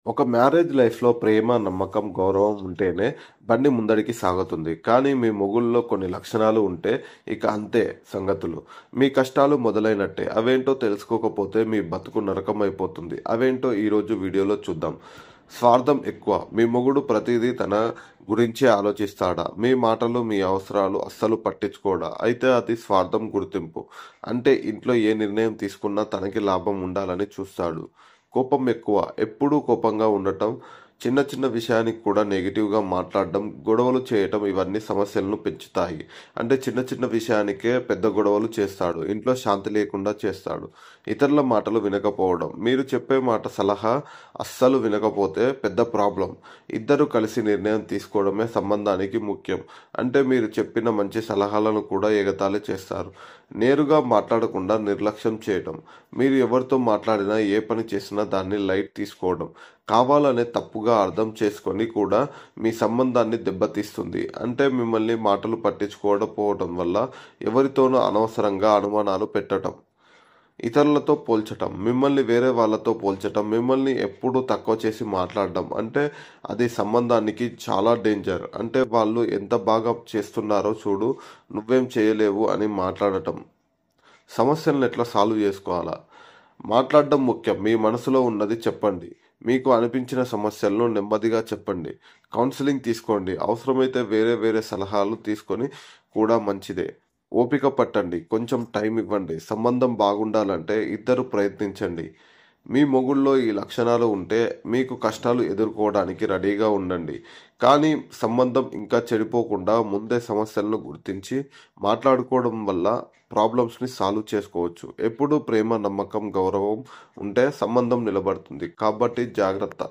ఒక మ్యారేజ్ లైఫ్‌లో ప్రేమ, నమ్మకం, గౌరవం ఉంటేనే బండి ముందడికి సాగుతుంది. కానీ మీ మొగుల్లో కొన్ని లక్షణాలు ఉంటే ఇక అంతే సంగతులు. మీ కష్టాలు మొదలైనట్టే. అవేంటో తెలుసుకోకపోతే మీ బతుకు నరకమైపోతుంది. అవేంటో ఈరోజు వీడియోలో చూద్దాం. స్వార్థం ఎక్కువ. మీ మొగుడు ప్రతిదీ తన గురించే ఆలోచిస్తాడా? మీ మాటలు, మీ అవసరాలు అస్సలు పట్టించుకోడా? అయితే అది స్వార్థం గుర్తింపు. అంటే ఇంట్లో ఏ నిర్ణయం తీసుకున్నా తనకి లాభం ఉండాలని చూస్తాడు. కోపం ఎక్కువ. ఎప్పుడూ కోపంగా ఉండటం, చిన్న చిన్న విషయానికి కూడా నెగెటివ్‌గా మాట్లాడడం, గొడవలు చేయటం ఇవన్నీ సమస్యలను పెంచుతాయి. అంటే చిన్న చిన్న విషయానికే పెద్ద గొడవలు చేస్తాడు. ఇంట్లో శాంతి లేకుండా చేస్తాడు. ఇతరుల మాటలు వినకపోవడం. మీరు చెప్పే మాట సలహా అస్సలు వినకపోతే పెద్ద ప్రాబ్లం. ఇద్దరు కలిసి నిర్ణయం తీసుకోవడమే సంబంధానికి ముఖ్యం. అంటే మీరు చెప్పిన మంచి సలహాలను కూడా ఎగతాళి చేస్తారు. నేరుగా మాట్లాడకుండా నిర్లక్ష్యం చేయటం. మీరు ఎవరితో మాట్లాడినా, ఏ పని చేసినా దాన్ని లైట్ తీసుకోవడం. కావాలనే తప్పుగా అర్థం చేసుకొని కూడా మీ సంబంధాన్ని దెబ్బతీస్తుంది. అంటే మిమ్మల్ని మాటలు పట్టించుకోకపోవడం వల్ల ఎవరితోనూ అనవసరంగా అనుమానాలు పెట్టటం. ఇతరులతో పోల్చటం. మిమ్మల్ని వేరే వాళ్ళతో పోల్చటం. మిమ్మల్ని ఎప్పుడూ తక్కువ చేసి మాట్లాడడం. అంటే అది సంబంధానికి చాలా డేంజర్. అంటే వాళ్ళు ఎంత బాగా చేస్తున్నారో చూడు, నువ్వేం చేయలేవు అని మాట్లాడటం. సమస్యలను ఎట్లా సాల్వ్ చేసుకోవాలా? మాట్లాడడం ముఖ్యం. మీ మనసులో ఉన్నది చెప్పండి. మీకు అనిపించిన సమస్యలను నెమ్మదిగా చెప్పండి. కౌన్సిలింగ్ తీసుకోండి. అవసరమైతే వేరే వేరే సలహాలు తీసుకొని కూడా మంచిదే. ఓపిక పట్టండి. కొంచెం టైం ఇవ్వండి. సంబంధం బాగుండాలంటే ఇద్దరు ప్రయత్నించండి. మీ మొగుళ్ళో ఈ లక్షణాలు ఉంటే మీకు కష్టాలు ఎదుర్కోవడానికి రెడీగా ఉండండి. కానీ సంబంధం ఇంకా చెడిపోకుండా ముందే సమస్యలను గుర్తించి మాట్లాడుకోవడం వల్ల ప్రాబ్లమ్స్ని సాల్వ్ చేసుకోవచ్చు. ఎప్పుడూ ప్రేమ, నమ్మకం, గౌరవం ఉంటే సంబంధం నిలబడుతుంది. కాబట్టి జాగ్రత్త.